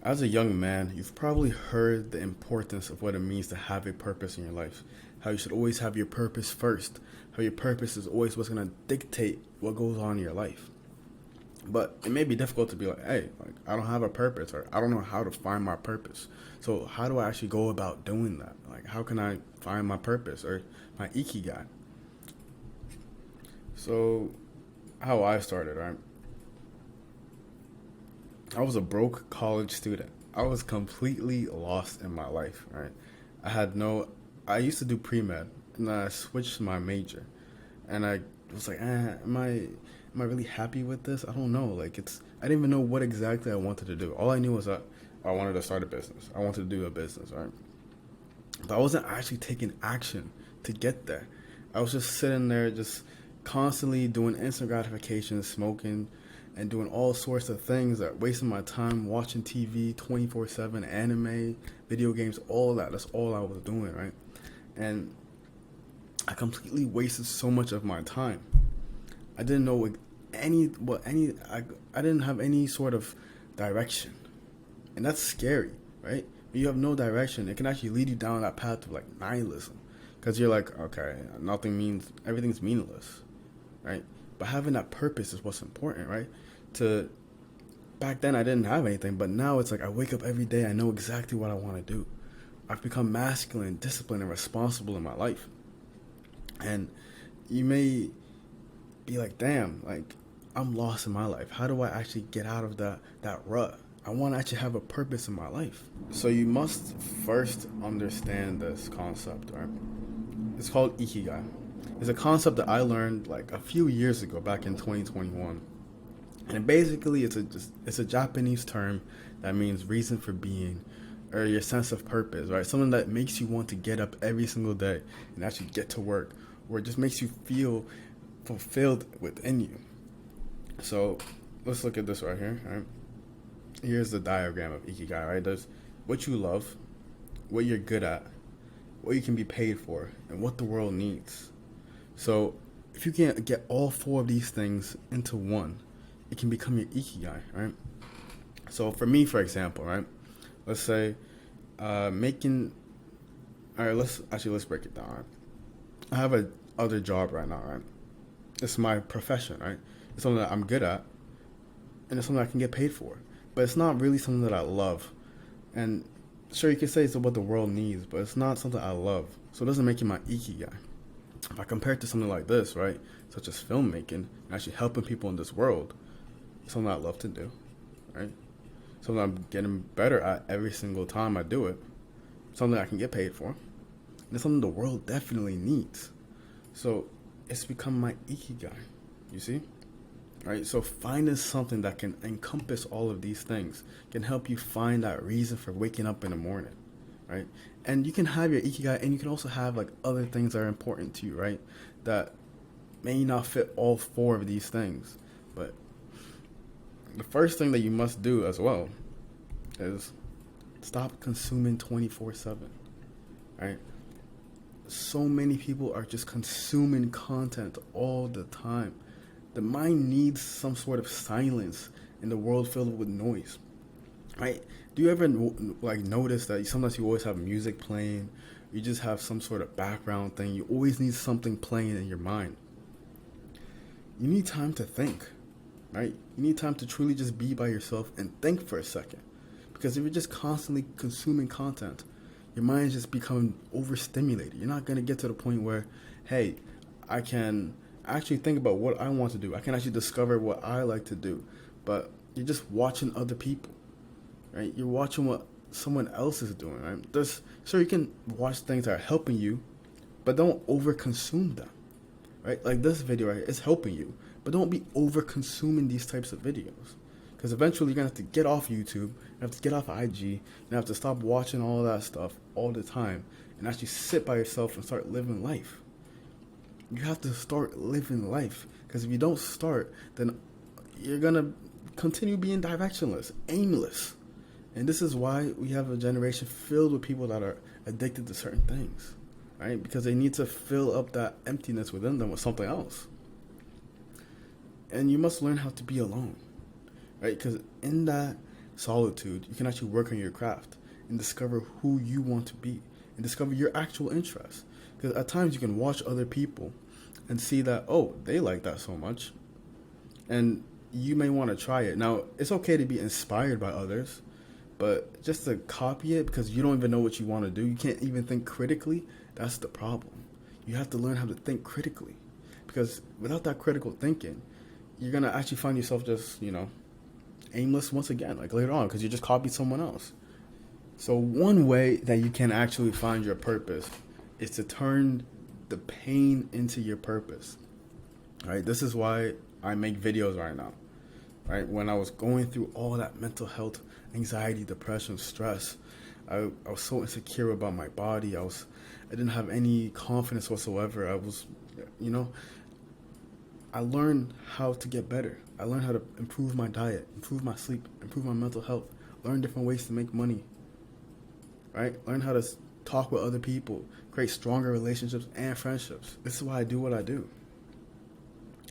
As a young man, you've probably heard the importance of what it means to have a purpose in your life. How you should always have your purpose first. How your purpose is always what's going to dictate what goes on in your life. But it may be difficult to be like, hey, like I don't have a purpose, or I don't know how to find my purpose. So how do I actually go about doing that? Like how can I find my purpose or my ikigai? So how I started, right? I was a broke college student. I was completely lost in my life, right? I had no I used to do pre-med and then I switched my major. And I was like, am I really happy with this? I don't know. Like I didn't even know what exactly I wanted to do. All I knew was that I wanted to start a business. I wanted to do a business, right? But I wasn't actually taking action to get there. I was just sitting there, just constantly doing instant gratification, smoking, and doing all sorts of things that wasting my time watching TV 24/7, anime, video games, all that. That's all I was doing, right? And I completely wasted so much of my time. I didn't know I didn't have any sort of direction. And that's scary, right? When you have no direction, it can actually lead you down that path of like nihilism. Because you're like, okay, everything's meaningless, right? But having that purpose is what's important, right? To Back then I didn't have anything, but now it's like I wake up every day, I know exactly what I want to do. I've become masculine, disciplined, and responsible in my life. And you may be like, damn, like I'm lost in my life. How do I actually get out of that rut? I want to actually have a purpose in my life. So you must first understand this concept, right? It's called ikigai. It's a concept that I learned like a few years ago, back in 2021. And basically, it's a Japanese term that means reason for being, or your sense of purpose, right? Something that makes you want to get up every single day and actually get to work, or it just makes you feel fulfilled within you. So let's look at this right here. Right? Here's the diagram of ikigai. Right, there's what you love, what you're good at, what you can be paid for, and what the world needs. So if you can get all four of these things into one, it can become your ikigai, right? So for me, for example, right, let's say making. All right, let's break it down. Right? I have a other job right now, right? It's my profession, right? It's something that I'm good at, and it's something I can get paid for. But it's not really something that I love. And sure, you can say it's what the world needs, but it's not something I love. So it doesn't make it my ikigai. If I compare it to something like this, right, such as filmmaking, and actually helping people in this world, it's something I love to do, right? Something I'm getting better at every single time I do it. Something I can get paid for. And it's something the world definitely needs. So it's become my ikigai, you see? Right? So finding something that can encompass all of these things can help you find that reason for waking up in the morning, right? And you can have your ikigai, and you can also have like other things that are important to you, right? That may not fit all four of these things. But the first thing that you must do as well is stop consuming 24/7, right? So many people are just consuming content all the time. The mind needs some sort of silence in the world filled with noise, right? Do you ever like notice that sometimes you always have music playing, you just have some sort of background thing, you always need something playing in your mind? You need time to think, right? You need time to truly just be by yourself and think for a second. Because if you're just constantly consuming content, your mind is just becoming overstimulated. You're not going to get to the point where, hey, I can actually think about what I want to do. I can actually discover what I like to do. But you're just watching other people, right? You're watching what someone else is doing, right? Sure, you can watch things that are helping you, but don't overconsume them, right? Like this video right here, it's helping you, but don't be over-consuming these types of videos. Because eventually you're going to have to get off YouTube, you have to get off IG, you have to stop watching all that stuff all the time and actually sit by yourself and start living life. You have to start living life. Because if you don't start, then you're going to continue being directionless, aimless. And this is why we have a generation filled with people that are addicted to certain things, right? Because they need to fill up that emptiness within them with something else. And you must learn how to be alone, right? Because in that solitude, you can actually work on your craft and discover who you want to be and discover your actual interests. Because at times you can watch other people and see that, oh, they like that so much. And you may want to try it. Now, it's okay to be inspired by others, but just to copy it because you don't even know what you want to do, you can't even think critically, that's the problem. You have to learn how to think critically. Because without that critical thinking, you're going to actually find yourself just, aimless once again, like later on, because you just copied someone else. So one way that you can actually find your purpose is to turn the pain into your purpose. Right? This is why I make videos right now. Right? When I was going through all that mental health, anxiety, depression, stress, I was so insecure about my body. I didn't have any confidence whatsoever. I learned how to get better. I learned how to improve my diet, improve my sleep, improve my mental health, learn different ways to make money, right? Learn how to talk with other people, create stronger relationships and friendships. This is why I do what I do,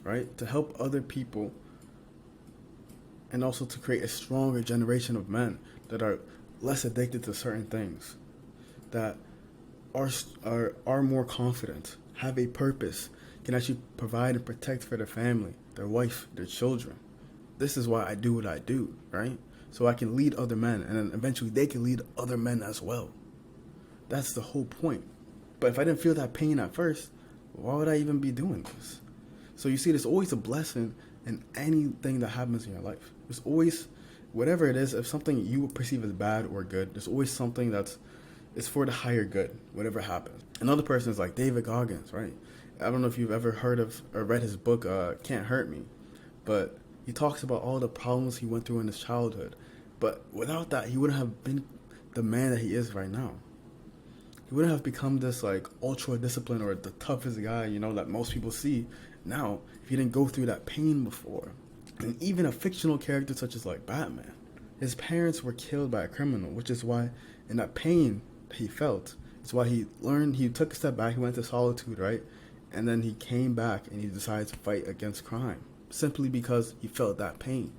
right? To help other people and also to create a stronger generation of men that are less addicted to certain things, that are more confident, have a purpose, can actually provide and protect for their family, their wife, their children. This is why I do what I do, right? So I can lead other men, and then eventually they can lead other men as well. That's the whole point. But if I didn't feel that pain at first, why would I even be doing this? So you see, there's always a blessing in anything that happens in your life. There's always, whatever it is, if something you perceive as bad or good, there's always something it's for the higher good, whatever happens. Another person is like David Goggins, right? I don't know if you've ever heard of or read his book, Can't Hurt Me, but he talks about all the problems he went through in his childhood. But without that, he wouldn't have been the man that he is right now. He wouldn't have become this like ultra disciplined or the toughest guy, that most people see now if he didn't go through that pain before. And even a fictional character such as like Batman, his parents were killed by a criminal, which is why in that pain he felt, it's why he took a step back, he went to solitude, right? And then he came back and he decided to fight against crime simply because he felt that pain,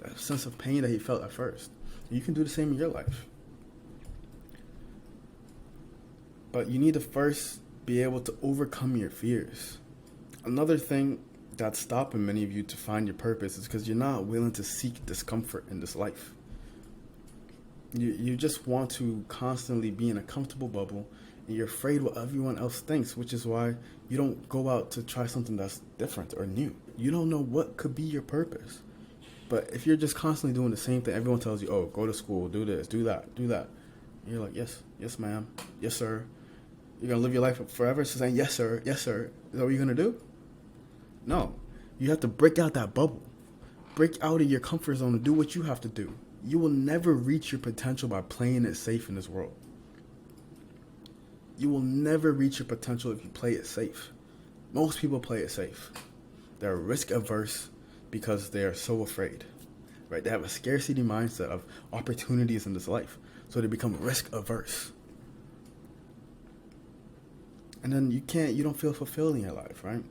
that sense of pain that he felt at first. And you can do the same in your life. But you need to first be able to overcome your fears. Another thing that's stopping many of you to find your purpose is because you're not willing to seek discomfort in this life. You just want to constantly be in a comfortable bubble, and you're afraid what everyone else thinks, which is why you don't go out to try something that's different or new. You don't know what could be your purpose. But if you're just constantly doing the same thing, everyone tells you, oh, go to school, do this, do that, do that. And you're like, yes, ma'am, yes, sir. You're going to live your life forever saying, yes, sir, yes, sir. Is that what you're going to do? No. You have to break out that bubble. Break out of your comfort zone and do what you have to do. You will never reach your potential by playing it safe in this world. You will never reach your potential if you play it safe. Most people play it safe. They're risk averse because they are so afraid, right? They have a scarcity mindset of opportunities in this life, so they become risk averse. And then you don't feel fulfilled in your life, right?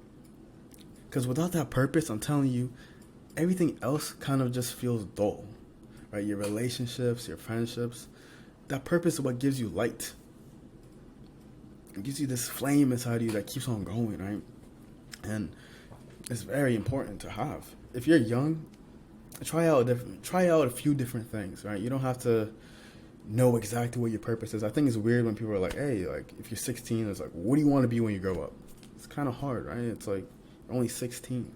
Because without that purpose, I'm telling you, everything else kind of just feels dull, right? Your relationships, your friendships, that purpose is what gives you light. It gives you this flame inside of you that keeps on going, right? And it's very important to have. If you're young, try out a few different things, right? You don't have to know exactly what your purpose is. I think it's weird when people are like, hey, like if you're 16, it's like, what do you want to be when you grow up? It's kind of hard, right? It's like you're only 16.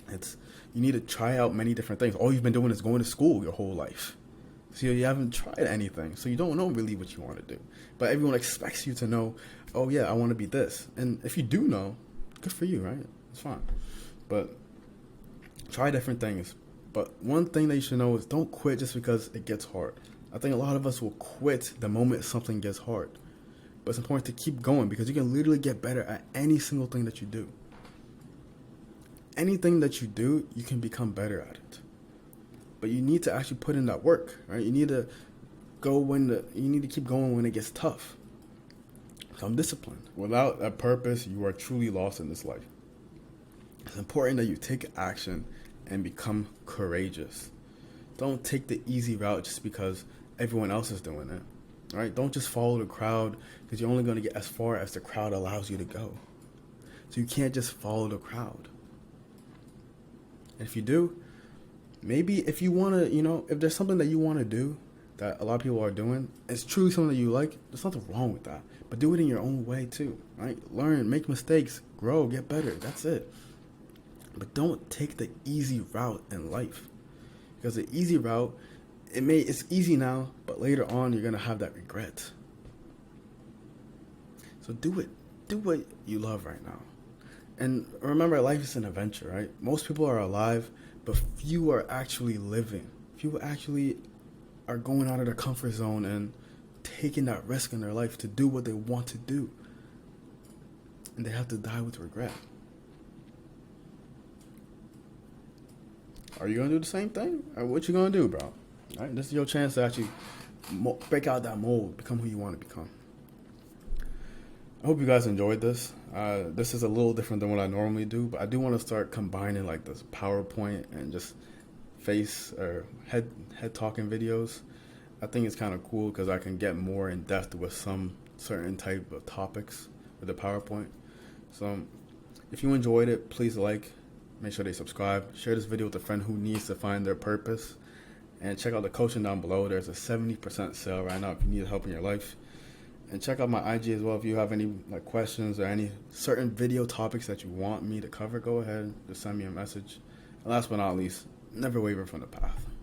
You need to try out many different things. All you've been doing is going to school your whole life. So you haven't tried anything. So you don't know really what you want to do. But everyone expects you to know, oh yeah, I want to be this. And if you do know, good for you, right? It's fine. But try different things. But one thing that you should know is don't quit just because it gets hard. I think a lot of us will quit the moment something gets hard. But it's important to keep going because you can literally get better at any single thing that you do. Anything that you do, you can become better at it. But you need to actually put in that work, right? You need to keep going when it gets tough. Become disciplined. Without a purpose, you are truly lost in this life. It's important that you take action and become courageous. Don't take the easy route just because everyone else is doing it. All right? Don't just follow the crowd because you're only going to get as far as the crowd allows you to go. So you can't just follow the crowd. And if you do, maybe if you want to, if there's something that you want to do that a lot of people are doing, it's truly something that you like, there's nothing wrong with that. But do it in your own way too, right? Learn, make mistakes, grow, get better. That's it. But don't take the easy route in life. Because the easy route, it's easy now, but later on you're going to have that regret. So do it. Do what you love right now. And remember, life is an adventure, right? Most people are alive, but few are actually living. Few actually are going out of their comfort zone and taking that risk in their life to do what they want to do. And they have to die with regret. Are you going to do the same thing? Or what you going to do, bro? All right, this is your chance to actually break out that mold, become who you want to become. I hope you guys enjoyed this. This is a little different than what I normally do, but I do want to start combining like this PowerPoint and just face or head talking videos. I think it's kind of cool because I can get more in depth with some certain type of topics with the PowerPoint. So if you enjoyed it, please make sure they subscribe, share this video with a friend who needs to find their purpose, and check out the coaching down below. There's a 70% sale right now if you need help in your life. And check out my IG as well if you have any questions or any certain video topics that you want me to cover. Go ahead, just send me a message. And last but not least, never waver from the path.